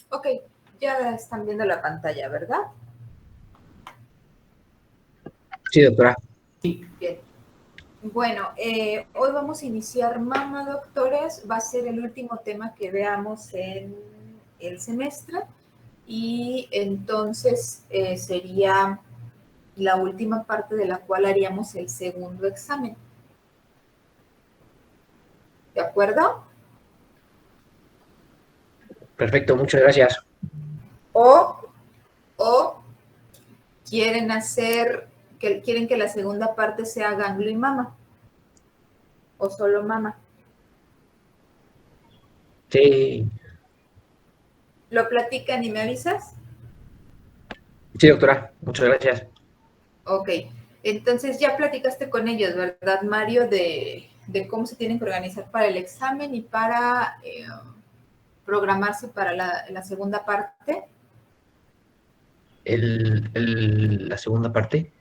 Ok, ya están viendo la pantalla, ¿verdad? Sí, doctora. Bien. Bueno, hoy vamos a iniciar mama, doctores. Va a ser el último tema que veamos en el semestre y entonces sería la última parte de la cual haríamos el segundo examen. ¿De acuerdo? Perfecto, muchas gracias. O quieren quieren que la segunda parte sea ganglio y mama. O solo mama. Sí, ¿Lo platican y me avisas? sí, doctora, muchas gracias. Ok, entonces ya platicaste con ellos, ¿verdad, Mario? De cómo se tienen que organizar para el examen y para programarse para la segunda parte. La segunda parte.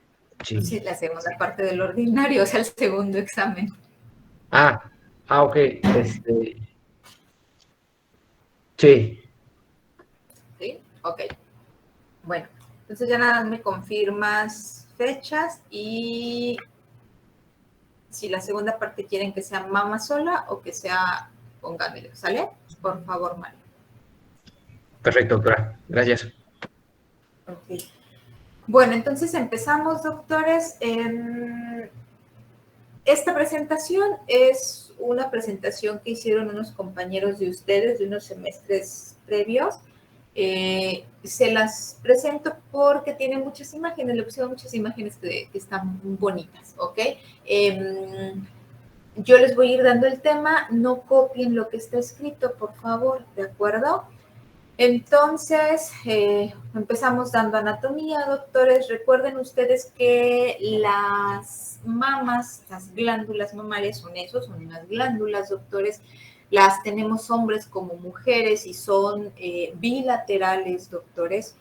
Sí. Sí, la segunda parte del ordinario, o sea, el segundo examen. Ok. Sí, ¿Sí? Ok. Bueno, entonces ya nada me confirmas fechas y si la segunda parte quieren que sea mama sola o que sea con ganglio, ¿sale? Por favor, Mario. perfecto, doctora. Gracias. Ok. Bueno, entonces empezamos, doctores. Esta presentación es una presentación que hicieron unos compañeros de ustedes de unos semestres previos. Se las presento porque tiene muchas imágenes, le pusieron muchas imágenes que están bonitas, ¿ok? Yo les voy a ir dando el tema, no copien lo que está escrito, por favor, ¿de acuerdo? Entonces, empezamos dando anatomía, doctores. Recuerden ustedes que las mamas, las glándulas mamarias son eso, son unas glándulas, doctores. Las tenemos hombres como mujeres y son bilaterales, doctores.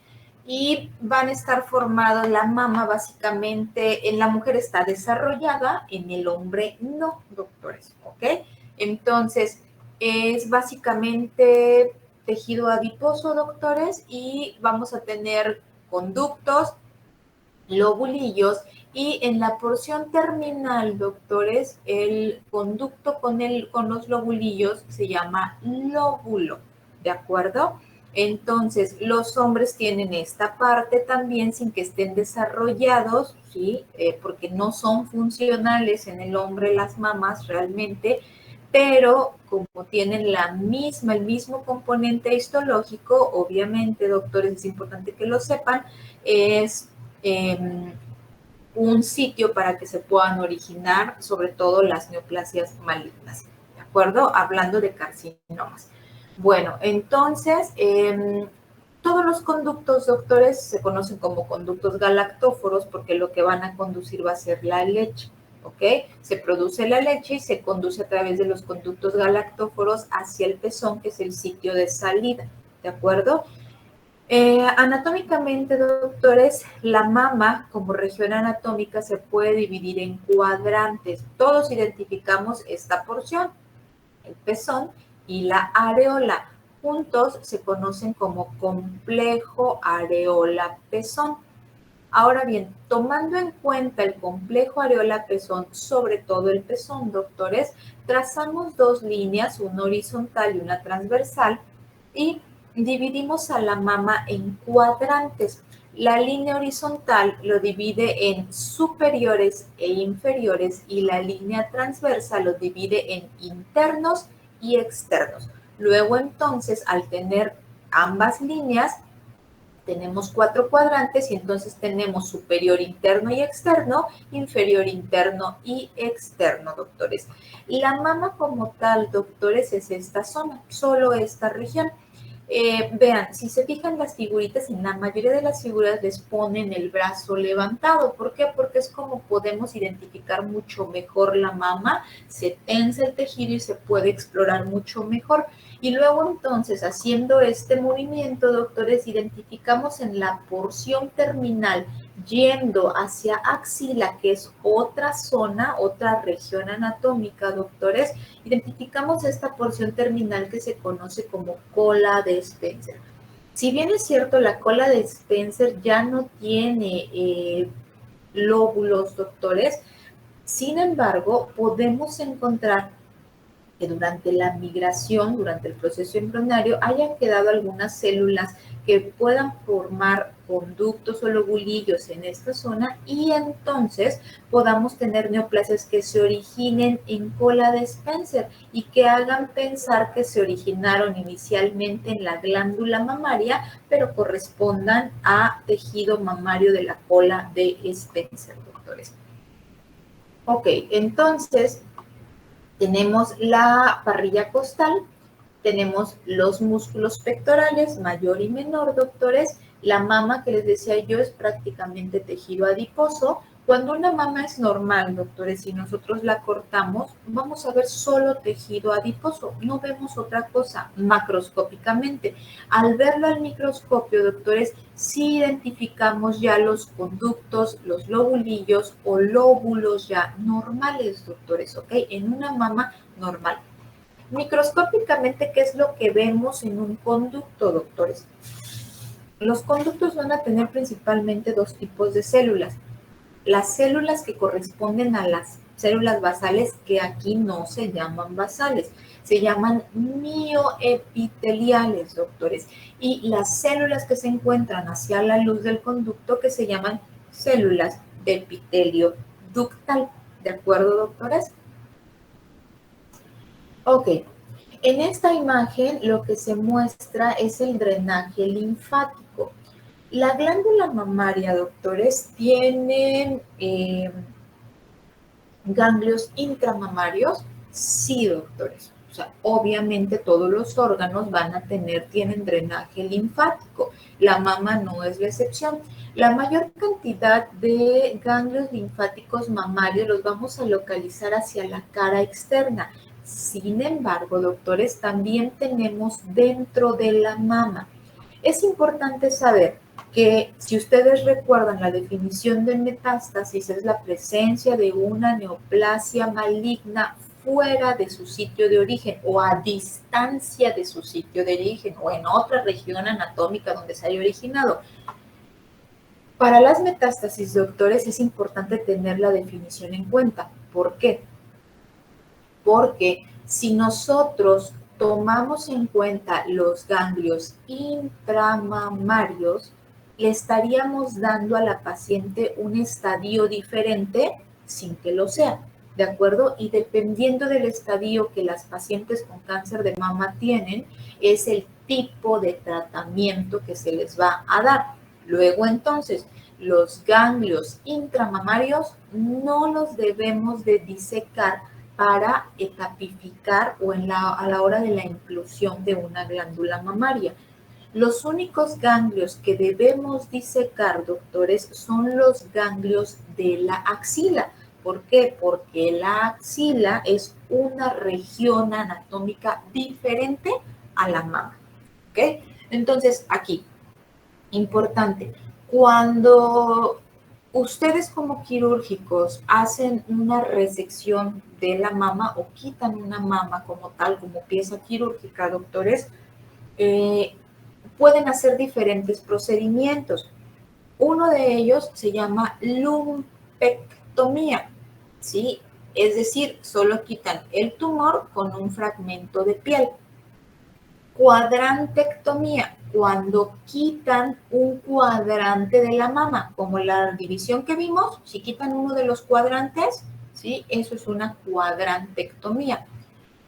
Y van a estar formadas, la mama básicamente en la mujer está desarrollada, en el hombre no, doctores, ¿ok? Entonces, es básicamente tejido adiposo, doctores, y vamos a tener conductos, lobulillos, y en la porción terminal, doctores, el conducto con los lobulillos se llama lóbulo, ¿de acuerdo? Entonces, los hombres tienen esta parte también sin que estén desarrollados, ¿sí? Porque no son funcionales en el hombre las mamas realmente, pero como tienen el mismo componente histológico, obviamente, doctores, es importante que lo sepan, es un sitio para que se puedan originar, sobre todo las neoplasias malignas, ¿de acuerdo? Hablando de carcinomas. Bueno, entonces, todos los conductos, doctores, se conocen como conductos galactóforos porque lo que van a conducir va a ser la leche. ¿Ok? Se produce la leche y se conduce a través de los conductos galactóforos hacia el pezón, que es el sitio de salida, ¿de acuerdo? Anatómicamente, doctores, la mama como región anatómica se puede dividir en cuadrantes. Todos identificamos esta porción, el pezón y la areola. Juntos se conocen como complejo areola-pezón. Ahora bien, tomando en cuenta el complejo areola-pezón, sobre todo el pezón, doctores, trazamos dos líneas, una horizontal y una transversal, y dividimos a la mama en cuadrantes. La línea horizontal lo divide en superiores e inferiores y la línea transversal lo divide en internos y externos. Luego entonces, al tener ambas líneas, tenemos cuatro cuadrantes y entonces tenemos superior interno y externo, inferior interno y externo, doctores. La mama como tal, doctores, es esta zona, solo esta región. Vean, si se fijan las figuritas, en la mayoría de las figuras les ponen el brazo levantado. ¿Por qué? Porque es como podemos identificar mucho mejor la mama, se tensa el tejido y se puede explorar mucho mejor. Y luego entonces, haciendo este movimiento, doctores, identificamos en la porción terminal yendo hacia axila, que es otra zona, otra región anatómica, doctores, identificamos esta porción terminal que se conoce como cola de Spencer. Si bien es cierto, la cola de Spencer ya no tiene lóbulos, doctores, sin embargo, podemos encontrar que durante la migración, durante el proceso embrionario, hayan quedado algunas células que puedan formar conductos o lobulillos en esta zona y entonces podamos tener neoplasias que se originen en cola de Spencer y que hagan pensar que se originaron inicialmente en la glándula mamaria, pero correspondan a tejido mamario de la cola de Spencer, doctores. Ok, entonces tenemos la parrilla costal, tenemos los músculos pectorales, mayor y menor, doctores. La mama que les decía yo es prácticamente tejido adiposo. Cuando una mama es normal, doctores, si nosotros la cortamos, vamos a ver solo tejido adiposo, no vemos otra cosa macroscópicamente. Al verlo al microscopio, doctores, sí identificamos ya los conductos, los lobulillos o lóbulos ya normales, doctores, ¿ok? En una mama normal. Microscópicamente, ¿qué es lo que vemos en un conducto, doctores? Los conductos van a tener principalmente dos tipos de células. Las células que corresponden a las células basales, que aquí no se llaman basales, se llaman mioepiteliales, doctores. Y las células que se encuentran hacia la luz del conducto, que se llaman células de epitelio ductal. ¿De acuerdo, doctores? Ok. En esta imagen lo que se muestra es el drenaje linfático. La glándula mamaria, doctores, tiene ganglios intramamarios. Sí, doctores. O sea, obviamente todos los órganos tienen drenaje linfático. La mama no es la excepción. La mayor cantidad de ganglios linfáticos mamarios los vamos a localizar hacia la cara externa. Sin embargo, doctores, también tenemos dentro de la mama. Es importante saber que si ustedes recuerdan la definición de metástasis es la presencia de una neoplasia maligna fuera de su sitio de origen o a distancia de su sitio de origen o en otra región anatómica donde se haya originado. Para las metástasis, doctores, es importante tener la definición en cuenta. ¿Por qué? Porque si nosotros tomamos en cuenta los ganglios intramamarios, le estaríamos dando a la paciente un estadio diferente sin que lo sea, ¿de acuerdo? Y dependiendo del estadio que las pacientes con cáncer de mama tienen, es el tipo de tratamiento que se les va a dar. Luego, entonces, los ganglios intramamarios no los debemos de disecar para etapificar o a la hora de la inclusión de una glándula mamaria. Los únicos ganglios que debemos disecar, doctores, son los ganglios de la axila. ¿Por qué? Porque la axila es una región anatómica diferente a la mama. ¿Ok? Entonces, aquí, importante, cuando ustedes como quirúrgicos hacen una resección de la mama o quitan una mama como tal, como pieza quirúrgica, doctores, pueden hacer diferentes procedimientos. Uno de ellos se llama lumpectomía, ¿sí? Es decir, solo quitan el tumor con un fragmento de piel. Cuadrantectomía, cuando quitan un cuadrante de la mama, como la división que vimos, si quitan uno de los cuadrantes, ¿sí? Eso es una cuadrantectomía.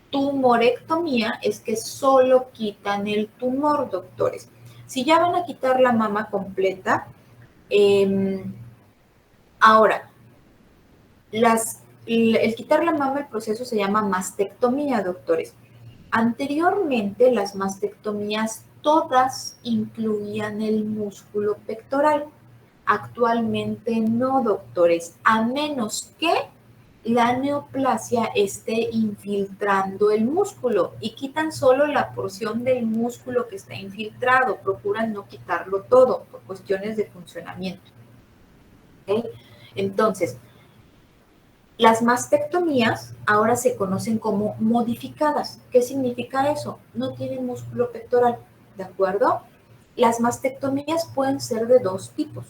Tumorectomía es que solo quitan el tumor, doctores. Si ya van a quitar la mama completa, ahora, el quitar la mama, el proceso se llama mastectomía, doctores. Anteriormente, las mastectomías todas incluían el músculo pectoral. Actualmente no, doctores, a menos que la neoplasia esté infiltrando el músculo y quitan solo la porción del músculo que está infiltrado, procuran no quitarlo todo por cuestiones de funcionamiento. ¿Ok? Entonces, las mastectomías ahora se conocen como modificadas. ¿Qué significa eso? No tienen músculo pectoral, ¿de acuerdo? Las mastectomías pueden ser de dos tipos.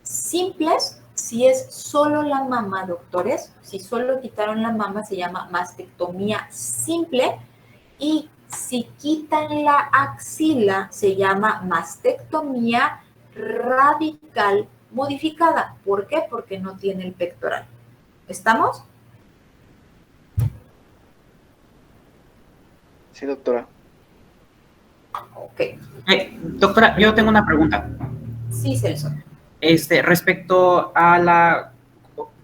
Simples, si es solo la mama, doctores, si solo quitaron la mama se llama mastectomía simple, y si quitan la axila se llama mastectomía radical modificada. ¿Por qué? Porque no tiene el pectoral. ¿Estamos? Sí, doctora. Ok. Doctora, yo tengo una pregunta. Sí, Celso. Respecto a la...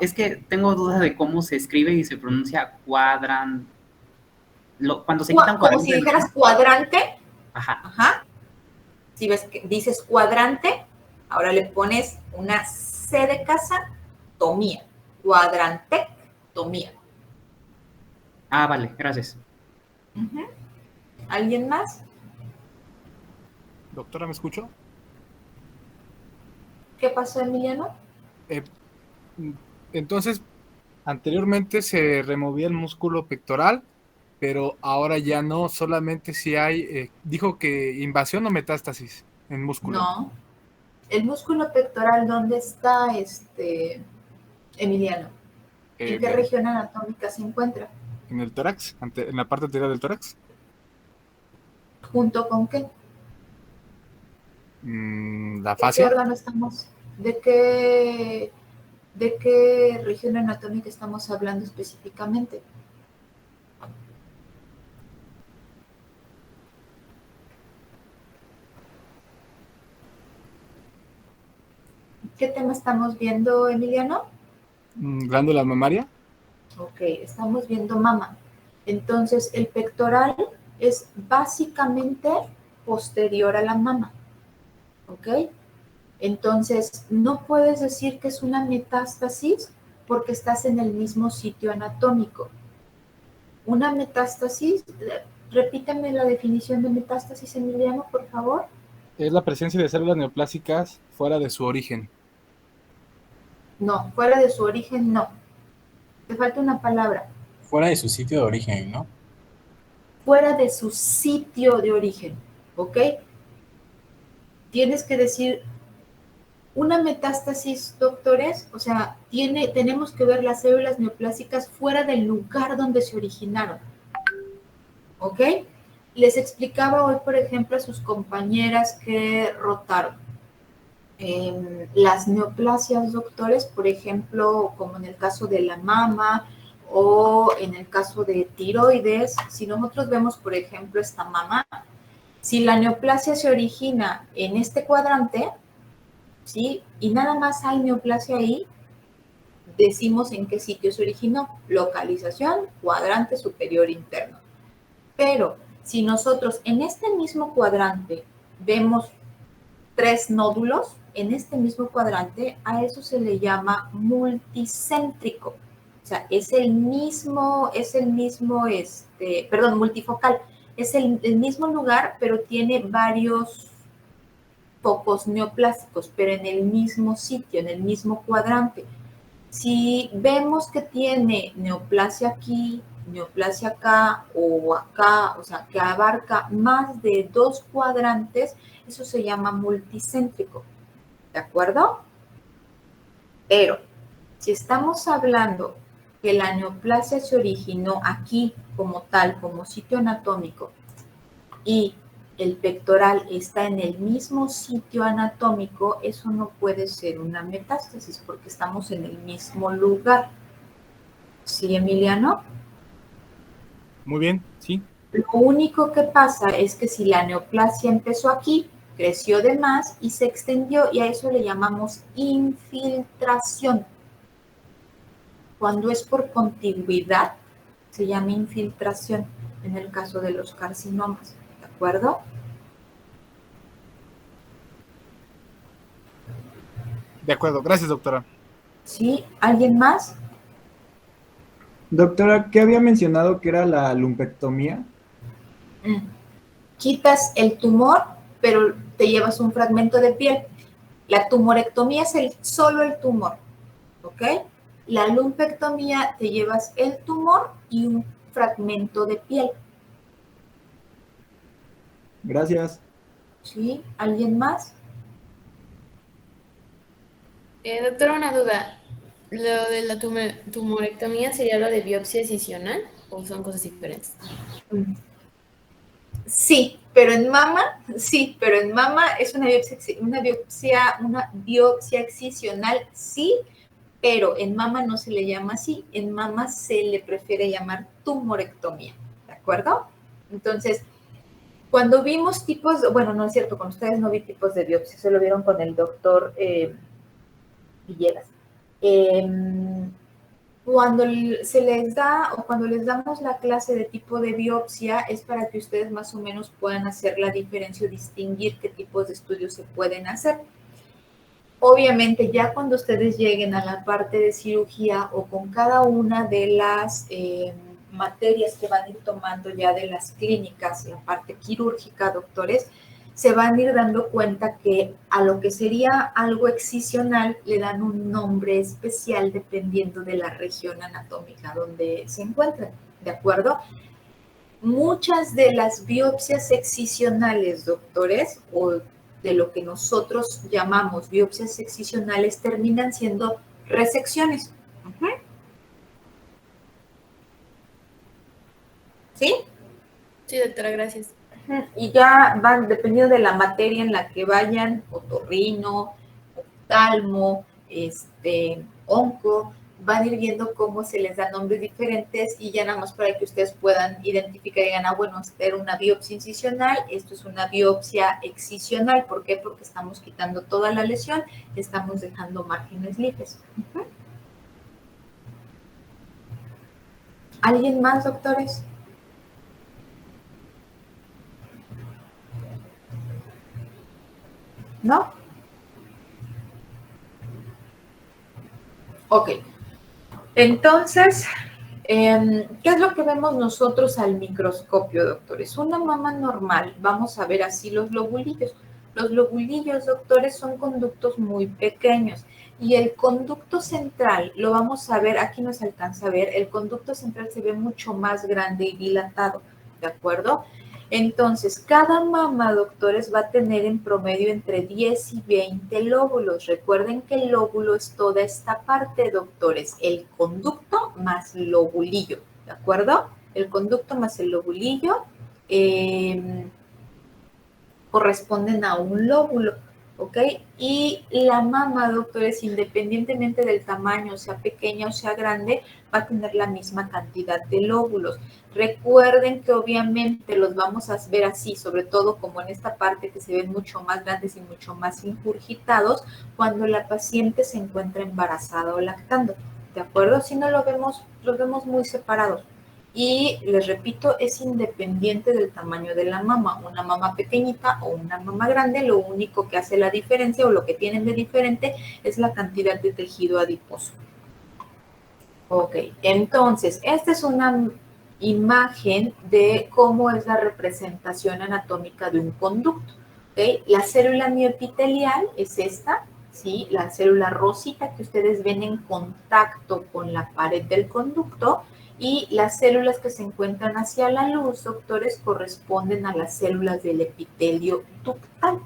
Es que tengo dudas de cómo se escribe y se pronuncia cuando se quitan Como si cuadrantes. dijeras cuadrante. Ajá. Ajá. Si ves que dices cuadrante, ahora le pones una C de casa, tomía. Cuadrantectomía. Ah, vale, gracias. Uh-huh. ¿Alguien más? Doctora, ¿me escucho? ¿Qué pasó, Emiliano? Entonces, anteriormente se removía el músculo pectoral, pero ahora ya no, solamente si hay, dijo que invasión o metástasis en músculo. No. El músculo pectoral, ¿dónde está, Emiliano? ¿En qué región anatómica se encuentra? En el tórax, en la parte anterior del tórax. ¿Junto con qué? La ¿De qué fascia. órgano estamos? ¿De qué región anatómica estamos hablando específicamente? ¿Qué tema estamos viendo, Emiliano? Glándula mamaria. Ok, estamos viendo mama. Entonces, el pectoral es básicamente posterior a la mama. ¿Ok? Entonces, no puedes decir que es una metástasis porque estás en el mismo sitio anatómico. Una metástasis, repítame la definición de metástasis, Emiliano, por favor. Es la presencia de células neoplásicas fuera de su origen. No, fuera de su origen, no. Te falta una palabra. Fuera de su sitio de origen, ¿no? Fuera de su sitio de origen, ¿ok? Tienes que decir una metástasis, doctores, o sea, tenemos que ver las células neoplásicas fuera del lugar donde se originaron, ¿ok? Les explicaba hoy, por ejemplo, a sus compañeras que rotaron. Las neoplasias, doctores, por ejemplo, como en el caso de la mama o en el caso de tiroides, si nosotros vemos, por ejemplo, esta mama, si la neoplasia se origina en este cuadrante, ¿sí? Y nada más hay neoplasia ahí, decimos en qué sitio se originó. Localización, cuadrante superior interno. Pero si nosotros en este mismo cuadrante vemos 3 nódulos, en este mismo cuadrante, a eso se le llama multicéntrico. O sea, es el mismo, multifocal. Es el mismo lugar, pero tiene varios focos neoplásicos, pero en el mismo sitio, en el mismo cuadrante. Si vemos que tiene neoplasia aquí, neoplasia acá, o sea, que abarca más de 2 cuadrantes, eso se llama multicéntrico, ¿de acuerdo? Pero si estamos hablando que la neoplasia se originó aquí como tal, como sitio anatómico, y el pectoral está en el mismo sitio anatómico, eso no puede ser una metástasis porque estamos en el mismo lugar. ¿Sí, Emiliano? Muy bien, sí. Lo único que pasa es que si la neoplasia empezó aquí, creció de más y se extendió, y a eso le llamamos infiltración. Cuando es por contigüidad, se llama infiltración en el caso de los carcinomas, ¿de acuerdo? De acuerdo, gracias, doctora. ¿Sí? ¿Alguien más? Doctora, ¿qué había mencionado que era la lumpectomía? Quitas el tumor, pero te llevas un fragmento de piel. La tumorectomía es solo el tumor. ¿ok? La lumpectomía te llevas el tumor y un fragmento de piel. Gracias. ¿Sí? ¿Alguien más? Doctora, una duda. ¿Lo de la tumorectomía sería lo de biopsia excisional o son cosas diferentes? Sí, pero en mama es una biopsia excisional, sí, pero en mama no se le llama así, en mama se le prefiere llamar tumorectomía, ¿de acuerdo? Entonces, cuando vimos tipos, bueno, no es cierto, con ustedes no vi tipos de biopsia, se lo vieron con el doctor Villegas. Cuando se les da o cuando les damos la clase de tipo de biopsia es para que ustedes más o menos puedan hacer la diferencia o distinguir qué tipos de estudios se pueden hacer. Obviamente ya cuando ustedes lleguen a la parte de cirugía o con cada una de las materias que van a ir tomando ya de las clínicas, la parte quirúrgica, doctores, se van a ir dando cuenta que a lo que sería algo excisional le dan un nombre especial dependiendo de la región anatómica donde se encuentran, ¿de acuerdo? Muchas de las biopsias excisionales, doctores, o de lo que nosotros llamamos biopsias excisionales, terminan siendo resecciones. ¿Sí? Sí, doctora, gracias. Y ya van, dependiendo de la materia en la que vayan, otorrino, oftalmo, onco, van a ir viendo cómo se les da nombres diferentes y ya nada más para que ustedes puedan identificar y digan, bueno, esta era una biopsia incisional, esto es una biopsia excisional. ¿Por qué? Porque estamos quitando toda la lesión, estamos dejando márgenes libres. ¿Alguien más, doctores? ¿No? Ok. Entonces, ¿qué es lo que vemos nosotros al microscopio, doctores? Una mama normal, vamos a ver así los lobulillos. Los lobulillos, doctores, son conductos muy pequeños y el conducto central, lo vamos a ver, aquí no se alcanza a ver, el conducto central se ve mucho más grande y dilatado, ¿de acuerdo? Entonces, cada mama, doctores, va a tener en promedio entre 10 y 20 lóbulos. Recuerden que el lóbulo es toda esta parte, doctores, el conducto más lobulillo, ¿de acuerdo? El conducto más el lobulillo corresponden a un lóbulo, ¿ok? Y la mama, doctores, independientemente del tamaño, sea pequeña o sea grande, va a tener la misma cantidad de lóbulos. Recuerden que obviamente los vamos a ver así, sobre todo como en esta parte que se ven mucho más grandes y mucho más ingurgitados cuando la paciente se encuentra embarazada o lactando, ¿de acuerdo? Si no los vemos muy separados. Y les repito, es independiente del tamaño de la mama. Una mama pequeñita o una mama grande, lo único que hace la diferencia o lo que tienen de diferente es la cantidad de tejido adiposo. Ok, entonces, esta es una imagen de cómo es la representación anatómica de un conducto. ¿Okay? La célula mioepitelial es esta, ¿sí? La célula rosita que ustedes ven en contacto con la pared del conducto. Y las células que se encuentran hacia la luz, doctores, corresponden a las células del epitelio ductal.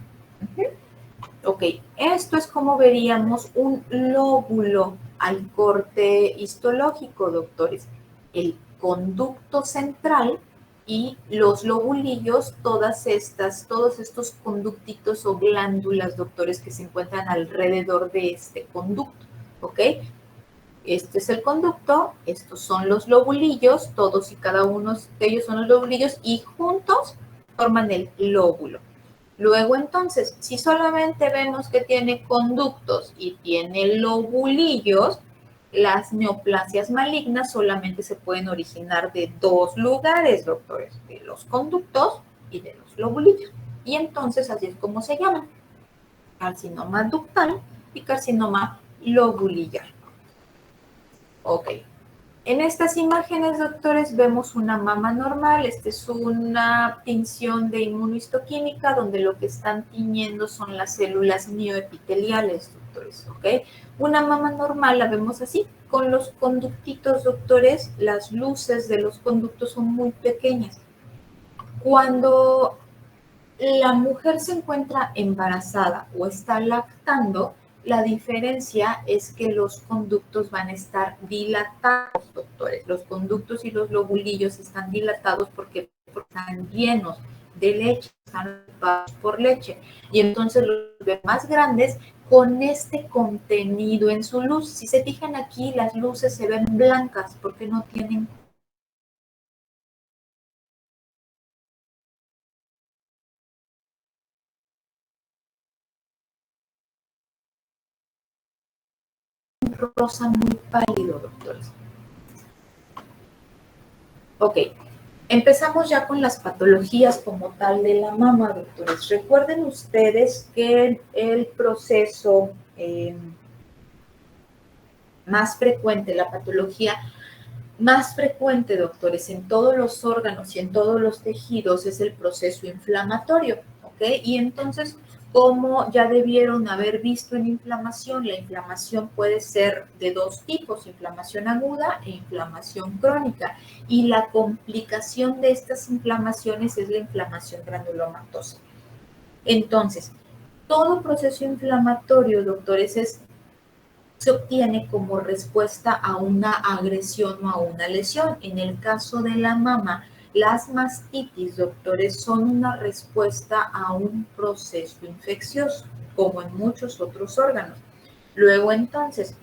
Ok, esto es como veríamos un lóbulo al corte histológico, doctores. El conducto central y los lobulillos, todos estos conductitos o glándulas, doctores, que se encuentran alrededor de este conducto. ¿Ok? Este es el conducto, estos son los lobulillos, todos y cada uno de ellos son los lobulillos y juntos forman el lóbulo. Luego entonces, si solamente vemos que tiene conductos y tiene lobulillos, las neoplasias malignas solamente se pueden originar de dos lugares, doctores, de los conductos y de los lobulillos. Y entonces así es como se llaman: carcinoma ductal y carcinoma lobulillar. Ok. En estas imágenes, doctores, vemos una mama normal. Esta es una tinción de inmunohistoquímica donde lo que están tiñendo son las células mioepiteliales, doctores, ¿ok? Una mama normal la vemos así, con los conductitos, doctores, las luces de los conductos son muy pequeñas. Cuando la mujer se encuentra embarazada o está lactando, la diferencia es que los conductos van a estar dilatados, doctores. Los conductos y los lobulillos están dilatados porque están llenos de leche, están ocupados por leche. Y entonces los ven más grandes con este contenido en su luz. Si se fijan aquí, las luces se ven blancas porque no tienen rosa muy pálido, doctores. Ok, empezamos ya con las patologías como tal de la mama, doctores. Recuerden ustedes que el proceso más frecuente, la patología más frecuente, doctores, en todos los órganos y en todos los tejidos es el proceso inflamatorio, ¿ok? Y entonces, como ya debieron haber visto en inflamación, la inflamación puede ser de dos tipos, inflamación aguda e inflamación crónica. Y la complicación de estas inflamaciones es la inflamación granulomatosa. Entonces, todo proceso inflamatorio, doctores, se obtiene como respuesta a una agresión o a una lesión. En el caso de la mama, las mastitis, doctores, son una respuesta a un proceso infeccioso, como en muchos otros órganos. Luego, entonces,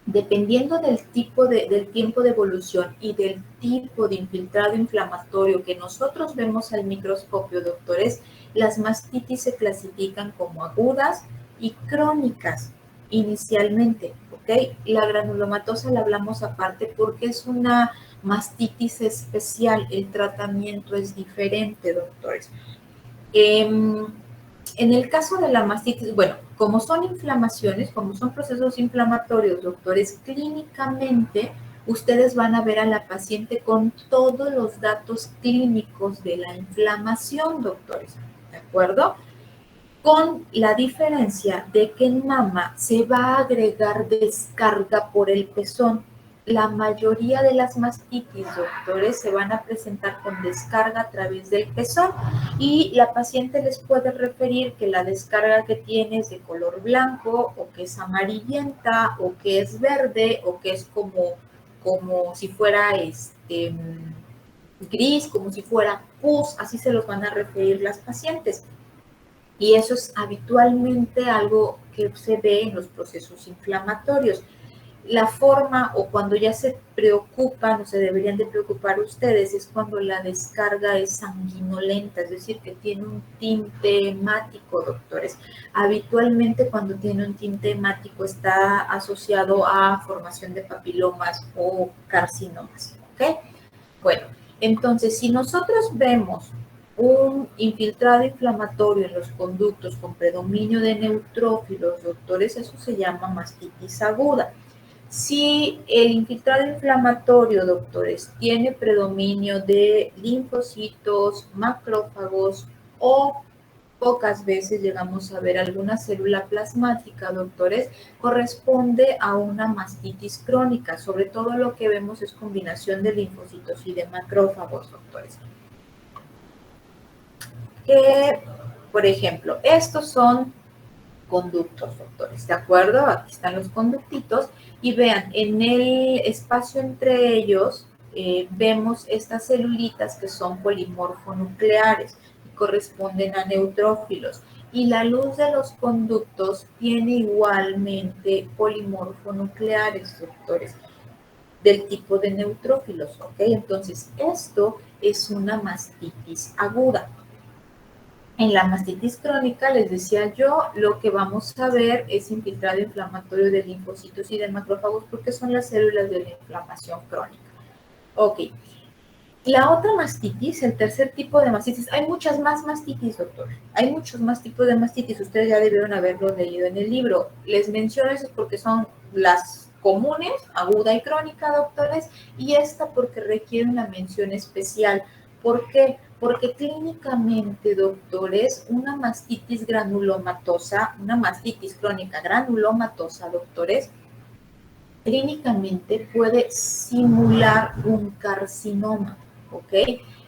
dependiendo del tiempo de evolución y del tipo de infiltrado inflamatorio que nosotros vemos al microscopio, doctores, las mastitis se clasifican como agudas y crónicas inicialmente, ¿ok? La granulomatosa la hablamos aparte porque es una mastitis especial, el tratamiento es diferente, doctores. En el caso de la mastitis, bueno, como son inflamaciones, como son procesos inflamatorios, doctores, clínicamente ustedes van a ver a la paciente con todos los datos clínicos de la inflamación, doctores, ¿de acuerdo? Con la diferencia de que en mama se va a agregar descarga por el pezón. La mayoría de las mastitis, doctores, se van a presentar con descarga a través del pezón y la paciente les puede referir que la descarga que tiene es de color blanco o que es amarillenta o que es verde o que es como si fuera gris, como si fuera pus, así se los van a referir las pacientes. Y eso es habitualmente algo que se ve en los procesos inflamatorios. La forma o cuando ya se preocupan o se deberían de preocupar ustedes es cuando la descarga es sanguinolenta, es decir, que tiene un tinte hemático, doctores. Habitualmente cuando tiene un tinte hemático está asociado a formación de papilomas o carcinomas, ¿ok? Bueno, entonces si nosotros vemos un infiltrado inflamatorio en los conductos con predominio de neutrófilos, doctores, eso se llama mastitis aguda. Si el infiltrado inflamatorio, doctores, tiene predominio de linfocitos, macrófagos o pocas veces llegamos a ver alguna célula plasmática, doctores, corresponde a una mastitis crónica. Sobre todo lo que vemos es combinación de linfocitos y de macrófagos, doctores. Que, por ejemplo, estos son conductos, doctores, ¿de acuerdo? Aquí están los conductitos y vean, en el espacio entre ellos vemos estas celulitas que son polimorfonucleares y corresponden a neutrófilos. Y la luz de los conductos tiene igualmente polimorfonucleares, doctores, del tipo de neutrófilos, ¿ok? Entonces, esto es una mastitis aguda. En la mastitis crónica, les decía yo, lo que vamos a ver es infiltrado inflamatorio de linfocitos y de macrófagos porque son las células de la inflamación crónica. Ok. La otra mastitis, el tercer tipo de mastitis, hay muchas más mastitis, doctor. Hay muchos más tipos de mastitis. Ustedes ya debieron haberlo leído en el libro. Les menciono eso porque son las comunes, aguda y crónica, doctores, y esta porque requiere una mención especial. ¿Por qué? Porque clínicamente, doctores, una mastitis granulomatosa, una mastitis crónica granulomatosa, doctores, clínicamente puede simular un carcinoma, ¿ok?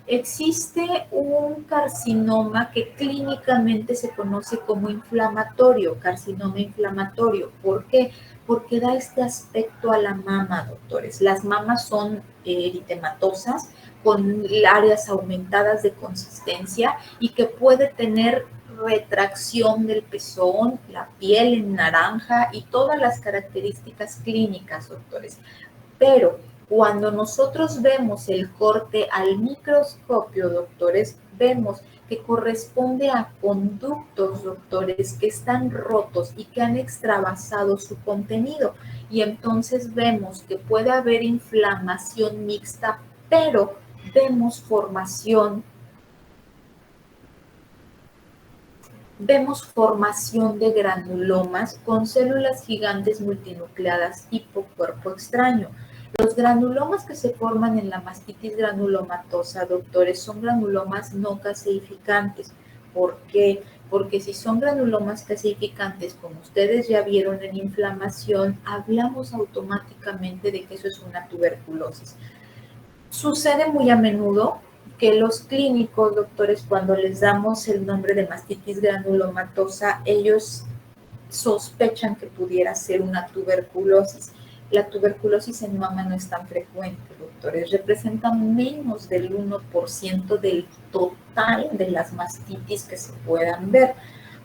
Existe un carcinoma que clínicamente se conoce como inflamatorio, carcinoma inflamatorio. ¿Por qué? Porque da este aspecto a la mama, doctores. Las mamas son eritematosas, con áreas aumentadas de consistencia y que puede tener retracción del pezón, la piel en naranja y todas las características clínicas, doctores. Pero cuando nosotros vemos el corte al microscopio, doctores, vemos que corresponde a conductos, doctores, que están rotos y que han extravasado su contenido. Y entonces vemos que puede haber inflamación mixta, pero vemos formación de granulomas con células gigantes multinucleadas tipo cuerpo extraño. Los granulomas que se forman en la mastitis granulomatosa, doctores, son granulomas no caseificantes. ¿Por qué? Porque si son granulomas caseificantes, como ustedes ya vieron en inflamación, hablamos automáticamente de que eso es una tuberculosis. Sucede muy a menudo que los clínicos, doctores, cuando les damos el nombre de mastitis granulomatosa, ellos sospechan que pudiera ser una tuberculosis. La tuberculosis en mama no es tan frecuente, doctores, representa menos del 1% del total de las mastitis que se puedan ver.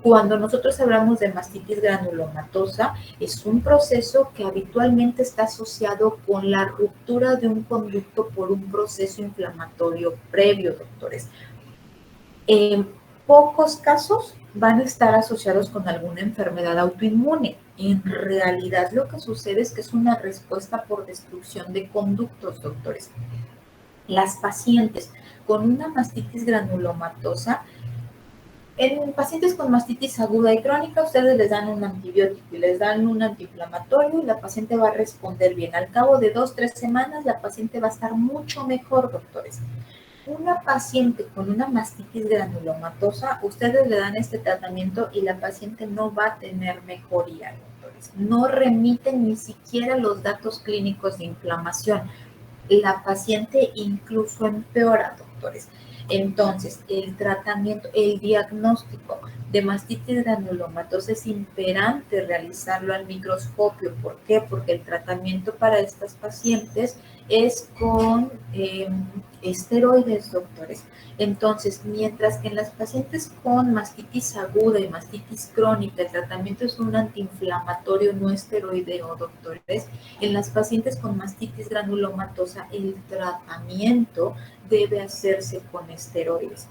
Cuando nosotros hablamos de mastitis granulomatosa, es un proceso que habitualmente está asociado con la ruptura de un conducto por un proceso inflamatorio previo, doctores. En pocos casos van a estar asociados con alguna enfermedad autoinmune. En realidad lo que sucede es que es una respuesta por destrucción de conductos, doctores. Las pacientes con una mastitis granulomatosa, en pacientes con mastitis aguda y crónica, ustedes les dan un antibiótico y les dan un antiinflamatorio y la paciente va a responder bien. Al cabo de 2-3 semanas, la paciente va a estar mucho mejor, doctores. Una paciente con una mastitis granulomatosa, ustedes le dan este tratamiento y la paciente no va a tener mejoría, doctores. No remiten ni siquiera los datos clínicos de inflamación. La paciente incluso empeora, doctores. Entonces, el tratamiento, el diagnóstico de mastitis granulomatosa es imperante realizarlo al microscopio. ¿Por qué? Porque el tratamiento para estas pacientes es con esteroides, doctores. Entonces, mientras que en las pacientes con mastitis aguda y mastitis crónica, el tratamiento es un antiinflamatorio no esteroideo, doctores, en las pacientes con mastitis granulomatosa, el tratamiento debe hacerse con esteroides.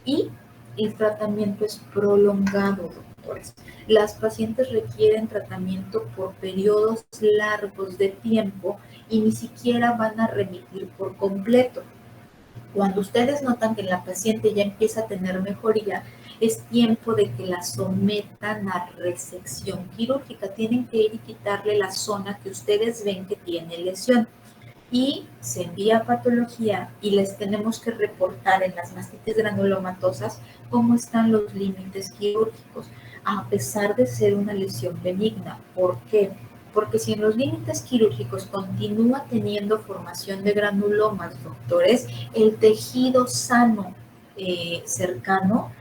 Y el tratamiento es prolongado, doctores. Las pacientes requieren tratamiento por periodos largos de tiempo y ni siquiera van a remitir por completo. Cuando ustedes notan que la paciente ya empieza a tener mejoría, es tiempo de que la sometan a resección quirúrgica. Tienen que ir y quitarle la zona que ustedes ven que tiene lesión. Y se envía a patología y les tenemos que reportar en las mastitis granulomatosas cómo están los límites quirúrgicos, a pesar de ser una lesión benigna. ¿Por qué? Porque si en los límites quirúrgicos continúa teniendo formación de granulomas, doctores, el tejido sano cercano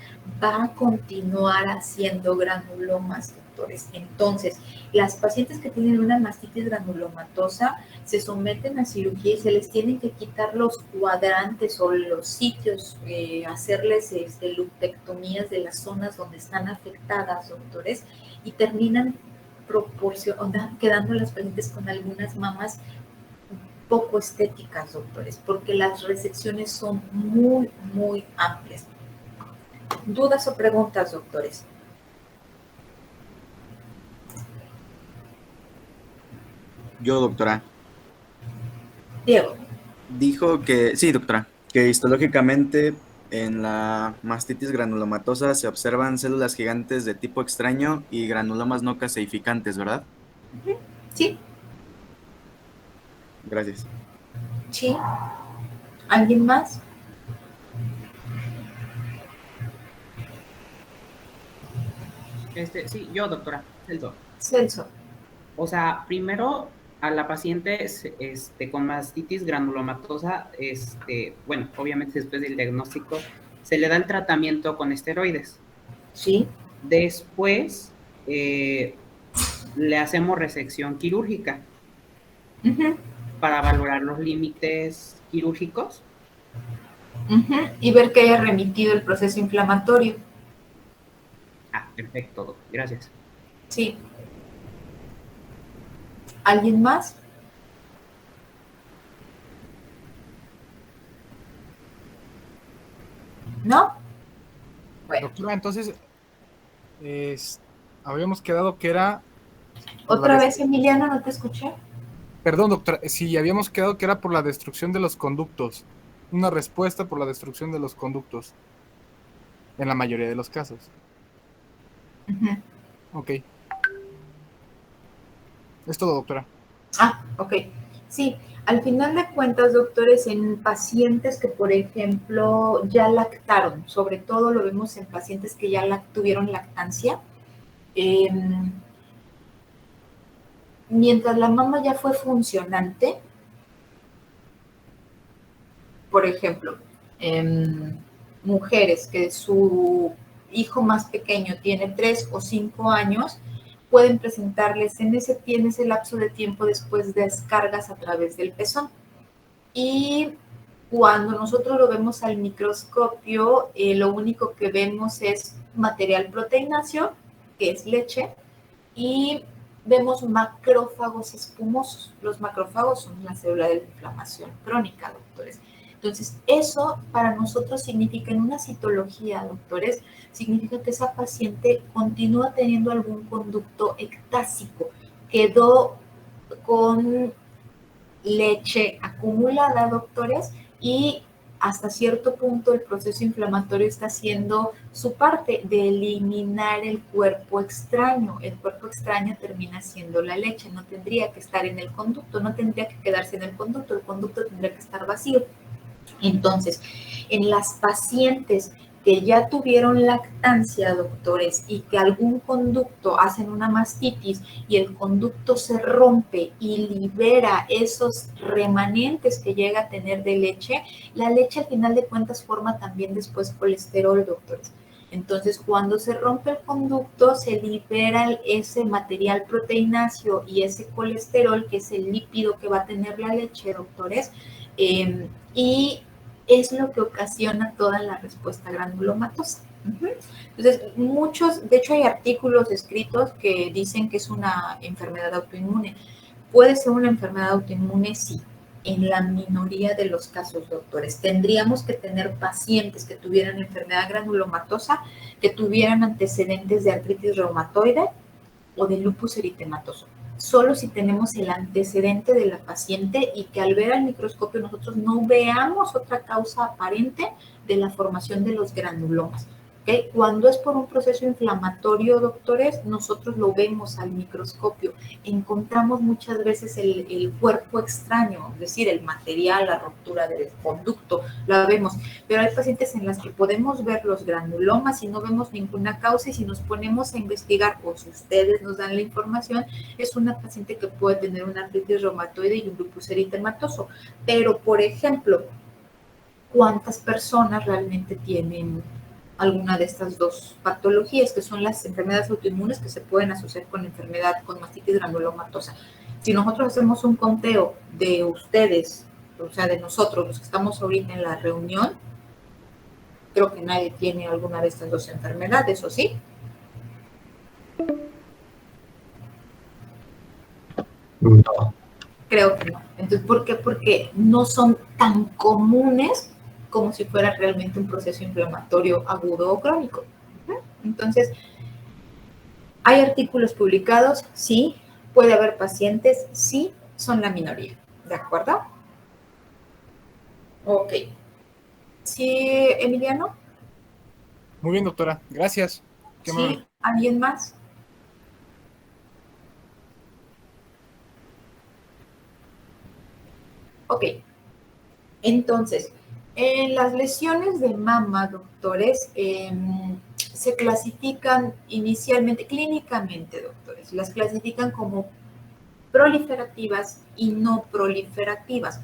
va a continuar haciendo granulomas, doctores. Entonces, las pacientes que tienen una mastitis granulomatosa se someten a cirugía y se les tienen que quitar los cuadrantes o los sitios, hacerles lumpectomías de las zonas donde están afectadas, doctores, y terminan quedando las pacientes con algunas mamas poco estéticas, doctores, porque las resecciones son muy, muy amplias. ¿Dudas o preguntas, doctores? Yo, doctora. Diego. Dijo que, sí, doctora, que histológicamente en la mastitis granulomatosa se observan células gigantes de tipo extraño y granulomas no caseificantes, ¿verdad? Sí. Gracias. Sí. ¿Alguien más? Sí, yo, doctora, Celso. Celso. O sea, primero a la paciente con mastitis granulomatosa, bueno, obviamente después del diagnóstico, se le da el tratamiento con esteroides. Sí. Después le hacemos resección quirúrgica para valorar los límites quirúrgicos. Y ver que haya remitido el proceso inflamatorio. Ah, perfecto, doctor. Gracias. Sí. ¿Alguien más? ¿No? Bueno. Doctora, entonces, habíamos quedado que era... ¿Otra vez, Emiliano, no te escuché? Perdón, doctora, sí, habíamos quedado que era por la destrucción de los conductos. Una respuesta por la destrucción de los conductos. En la mayoría de los casos. Ok. Es todo, doctora. Ok. Sí, al final de cuentas, doctores, en pacientes que, por ejemplo, ya lactaron, sobre todo lo vemos en pacientes que ya tuvieron lactancia, mientras la mama ya fue funcionante, por ejemplo, mujeres que su hijo más pequeño tiene 3 o 5 años, pueden presentarles en ese lapso de tiempo después de descargas a través del pezón. Y cuando nosotros lo vemos al microscopio, lo único que vemos es material proteináceo, que es leche, y vemos macrófagos espumosos. Los macrófagos son la célula de la inflamación crónica, doctores. Entonces, eso para nosotros significa, en una citología, doctores, significa que esa paciente continúa teniendo algún conducto ectásico, quedó con leche acumulada, doctores, y hasta cierto punto el proceso inflamatorio está haciendo su parte de eliminar el cuerpo extraño. El cuerpo extraño termina siendo la leche, no tendría que estar en el conducto, no tendría que quedarse en el conducto tendría que estar vacío. Entonces, en las pacientes que ya tuvieron lactancia, doctores, y que algún conducto hacen una mastitis y el conducto se rompe y libera esos remanentes que llega a tener de leche, la leche al final de cuentas forma también después colesterol, doctores. Entonces, cuando se rompe el conducto, se libera ese material proteináceo y ese colesterol, que es el lípido que va a tener la leche, doctores, y es lo que ocasiona toda la respuesta granulomatosa. Entonces, de hecho hay artículos escritos que dicen que es una enfermedad autoinmune. ¿Puede ser una enfermedad autoinmune? Sí. En la minoría de los casos, doctores. Tendríamos que tener pacientes que tuvieran enfermedad granulomatosa, que tuvieran antecedentes de artritis reumatoide o de lupus eritematoso. Solo si tenemos el antecedente de la paciente y que al ver al microscopio nosotros no veamos otra causa aparente de la formación de los granulomas. ¿Okay? Cuando es por un proceso inflamatorio, doctores, nosotros lo vemos al microscopio. Encontramos muchas veces el cuerpo extraño, es decir, el material, la ruptura del conducto, la vemos. Pero hay pacientes en las que podemos ver los granulomas y no vemos ninguna causa, y si nos ponemos a investigar, o si ustedes nos dan la información, es una paciente que puede tener una artritis reumatoide y un lupus eritematoso. Pero, por ejemplo, ¿cuántas personas realmente tienen alguna de estas dos patologías, que son las enfermedades autoinmunes que se pueden asociar con enfermedad, con mastitis granulomatosa? Si nosotros hacemos un conteo de ustedes, o sea, de nosotros, los que estamos ahorita en la reunión, creo que nadie tiene alguna de estas dos enfermedades, ¿o sí? No. Creo que no. Entonces, ¿por qué? Porque no son tan comunes como si fuera realmente un proceso inflamatorio agudo o crónico. Entonces, ¿hay artículos publicados? Sí. ¿Puede haber pacientes? Sí. Son la minoría. ¿De acuerdo? Ok. ¿Sí, Emiliano? Muy bien, doctora. Gracias. Qué ¿Sí? amable. ¿Alguien más? Ok. Entonces, en las lesiones de mama, doctores, se clasifican inicialmente, clínicamente, doctores, las clasifican como proliferativas y no proliferativas.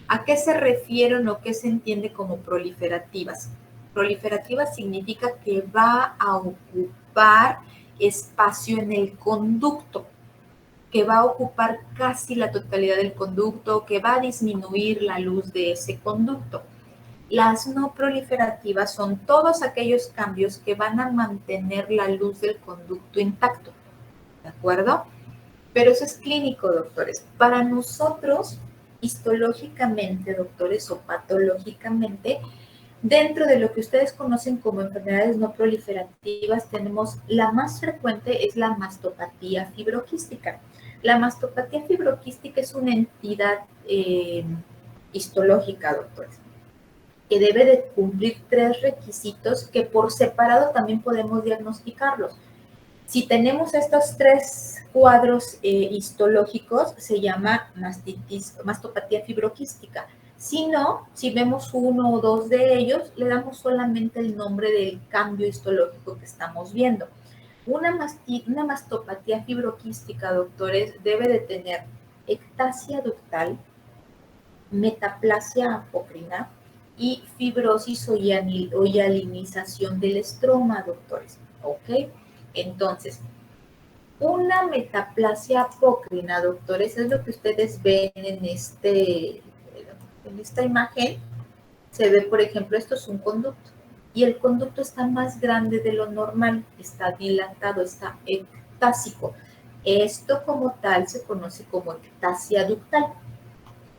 ¿A qué se refieren o qué se entiende como proliferativas? Proliferativas significa que va a ocupar espacio en el conducto, que va a ocupar casi la totalidad del conducto, que va a disminuir la luz de ese conducto. Las no proliferativas son todos aquellos cambios que van a mantener la luz del conducto intacto, ¿de acuerdo? Pero eso es clínico, doctores. Para nosotros, histológicamente, doctores, o patológicamente, dentro de lo que ustedes conocen como enfermedades no proliferativas, tenemos la más frecuente es la mastopatía fibroquística. La mastopatía fibroquística es una entidad histológica, doctores, que debe de cumplir 3 requisitos que por separado también podemos diagnosticarlos. Si tenemos estos 3 cuadros histológicos, se llama mastopatía fibroquística. Si no, si vemos 1 o 2 de ellos, le damos solamente el nombre del cambio histológico que estamos viendo. Una mastopatía fibroquística, doctores, debe de tener ectasia ductal, metaplasia apócrina y fibrosis o hialinización del estroma, doctores. ¿Ok? Entonces, una metaplasia apócrina, doctores, es lo que ustedes ven en esta imagen. Se ve, por ejemplo, esto es un conducto y el conducto está más grande de lo normal, está dilatado, está ectásico. Esto como tal se conoce como ectasia ductal.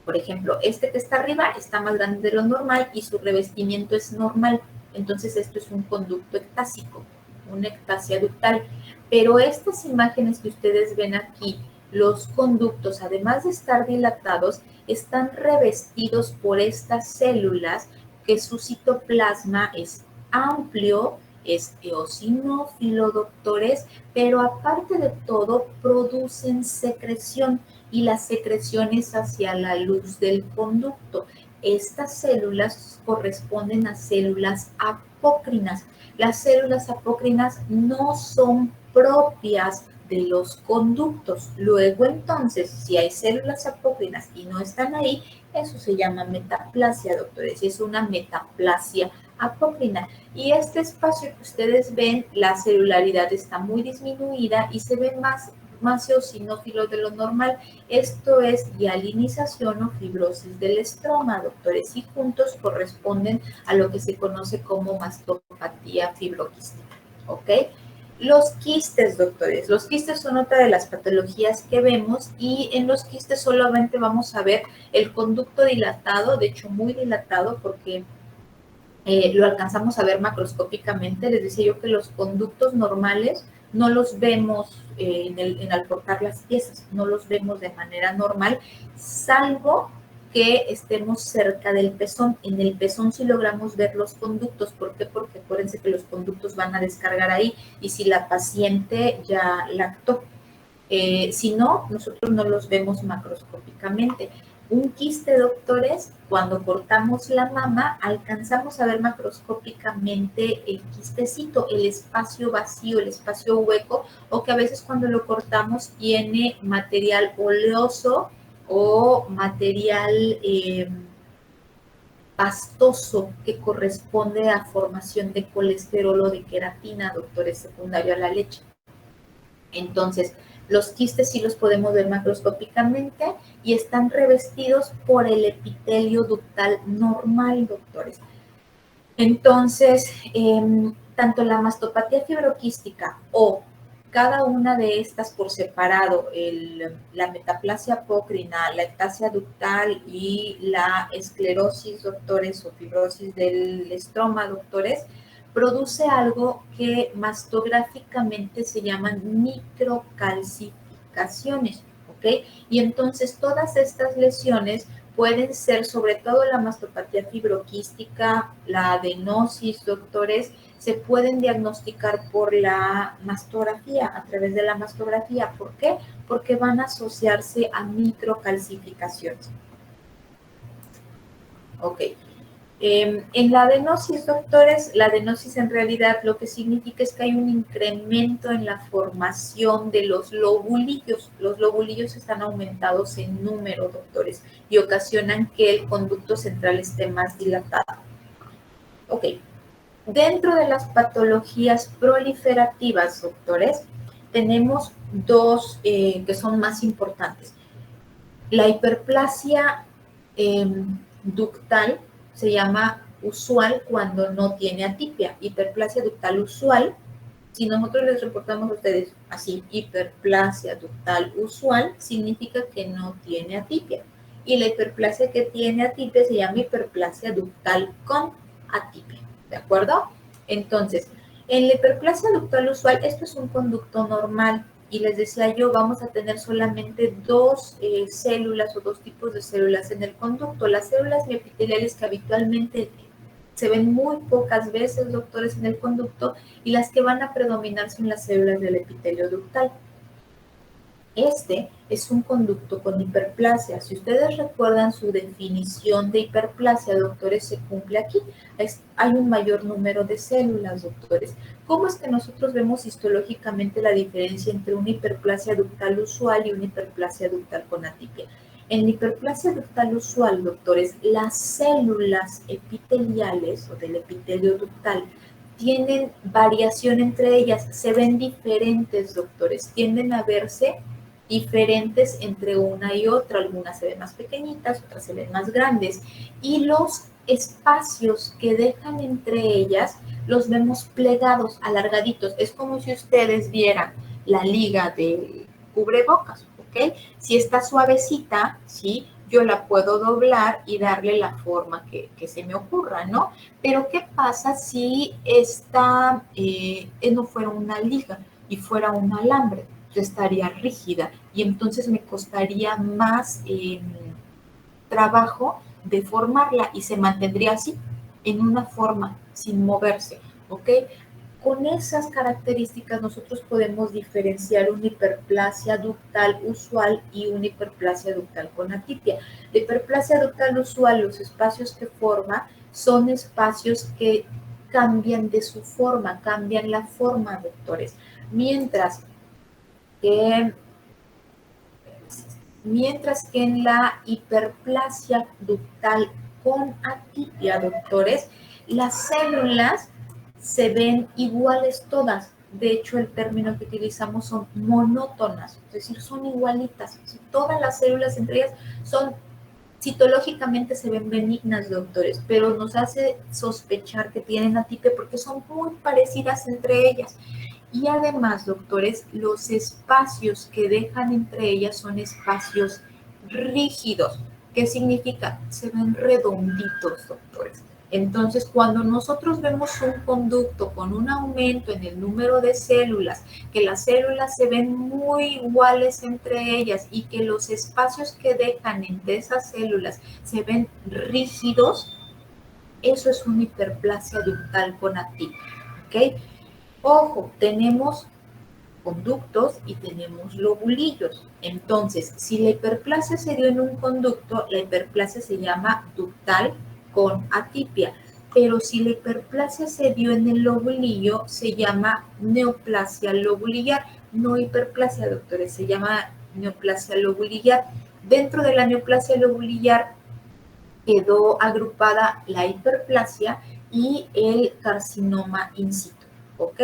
Por ejemplo, este que está arriba está más grande de lo normal y su revestimiento es normal. Entonces, esto es un conducto ectásico, una ectasia ductal. Pero estas imágenes que ustedes ven aquí, los conductos, además de estar dilatados, están revestidos por estas células que su citoplasma es amplio, es eosinófilo, doctores, pero aparte de todo, producen secreción y la secreción es hacia la luz del conducto. Estas células corresponden a células apócrinas. Las células apócrinas no son propias de los conductos. Luego, entonces, si hay células apócrinas y no están ahí, eso se llama metaplasia, doctores. Es una metaplasia apócrina. Y este espacio que ustedes ven, la celularidad está muy disminuida y se ve más eosinófilo de lo normal. Esto es hialinización o fibrosis del estroma, doctores, y juntos corresponden a lo que se conoce como mastopatía fibroquística, ¿ok? Los quistes, doctores. Los quistes son otra de las patologías que vemos y en los quistes solamente vamos a ver el conducto dilatado, de hecho muy dilatado porque lo alcanzamos a ver macroscópicamente. Les decía yo que los conductos normales no los vemos al cortar las piezas, no los vemos de manera normal, salvo que estemos cerca del pezón. En el pezón sí logramos ver los conductos. ¿Por qué? Porque acuérdense que los conductos van a descargar ahí y si la paciente ya lactó. Si no, nosotros no los vemos macroscópicamente. Un quiste, doctores, cuando cortamos la mama, alcanzamos a ver macroscópicamente el quistecito, el espacio vacío, el espacio hueco, o que a veces cuando lo cortamos tiene material oleoso o material pastoso que corresponde a formación de colesterol o de queratina, doctores, secundario a la leche. Entonces, los quistes sí los podemos ver macroscópicamente y están revestidos por el epitelio ductal normal, doctores. Entonces, tanto la mastopatía fibroquística o cada una de estas por separado, la metaplasia apócrina, la ectasia ductal y la esclerosis, doctores, o fibrosis del estroma, doctores, produce algo que mastográficamente se llaman microcalcificaciones, ¿ok? Y entonces todas estas lesiones pueden ser, sobre todo la mastopatía fibroquística, la adenosis, doctores, se pueden diagnosticar por la mastografía, a través de la mastografía. ¿Por qué? Porque van a asociarse a microcalcificaciones. Ok. En la adenosis, doctores, la adenosis en realidad lo que significa es que hay un incremento en la formación de los lobulillos. Los lobulillos están aumentados en número, doctores, y ocasionan que el conducto central esté más dilatado. Ok. Dentro de las patologías proliferativas, doctores, tenemos dos que son más importantes. La hiperplasia ductal se llama usual cuando no tiene atipia. Hiperplasia ductal usual, si nosotros les reportamos a ustedes así, hiperplasia ductal usual, significa que no tiene atipia. Y la hiperplasia que tiene atipia se llama hiperplasia ductal con atipia. ¿De acuerdo? Entonces, en la hiperplasia ductal usual, esto es un conducto normal. Y les decía yo, vamos a tener solamente dos células o dos tipos de células en el conducto. Las células miopiteliales que habitualmente se ven muy pocas veces, doctores, en el conducto, y las que van a predominar son las células del epitelio ductal. Este es un conducto con hiperplasia. Si ustedes recuerdan su definición de hiperplasia, doctores, se cumple aquí. Hay un mayor número de células, doctores. ¿Cómo es que nosotros vemos histológicamente la diferencia entre una hiperplasia ductal usual y una hiperplasia ductal con atipia? En la hiperplasia ductal usual, doctores, las células epiteliales o del epitelio ductal tienen variación entre ellas, se ven diferentes, doctores, tienden a verse diferentes entre una y otra, algunas se ven más pequeñitas, otras se ven más grandes, y los espacios que dejan entre ellas los vemos plegados, alargaditos. Es como si ustedes vieran la liga de cubrebocas, ¿ok? Si está suavecita, ¿sí? Yo la puedo doblar y darle la forma que se me ocurra, ¿no? Pero ¿qué pasa si esta no fuera una liga y fuera un alambre? Estaría rígida y entonces me costaría más trabajo deformarla y se mantendría así, en una forma, sin moverse, ¿ok? Con esas características nosotros podemos diferenciar una hiperplasia ductal usual y una hiperplasia ductal con atipia. La hiperplasia ductal usual, los espacios que forma son espacios que cambian de su forma, cambian la forma, doctores. Mientras que en la hiperplasia ductal con atipia, doctores, las células se ven iguales todas. De hecho, el término que utilizamos son monótonas, es decir, son igualitas. Todas las células entre ellas son, citológicamente se ven benignas, doctores, pero nos hace sospechar que tienen atipia porque son muy parecidas entre ellas. Y además, doctores, los espacios que dejan entre ellas son espacios rígidos. ¿Qué significa? Se ven redonditos, doctores. Entonces, cuando nosotros vemos un conducto con un aumento en el número de células, que las células se ven muy iguales entre ellas y que los espacios que dejan entre esas células se ven rígidos, eso es una hiperplasia ductal con atipia, ¿ok? Ojo, tenemos conductos y tenemos lobulillos. Entonces, si la hiperplasia se dio en un conducto, la hiperplasia se llama ductal con atipia. Pero si la hiperplasia se dio en el lobulillo, se llama neoplasia lobulillar. No hiperplasia, doctores, se llama neoplasia lobulillar. Dentro de la neoplasia lobulillar quedó agrupada la hiperplasia y el carcinoma in situ. ¿Ok?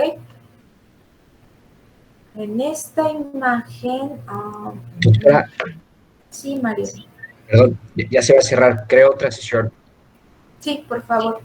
En esta imagen... Doctora, sí, Mario. perdón, ya se va a cerrar, creo, otra sesión. Sí, por favor.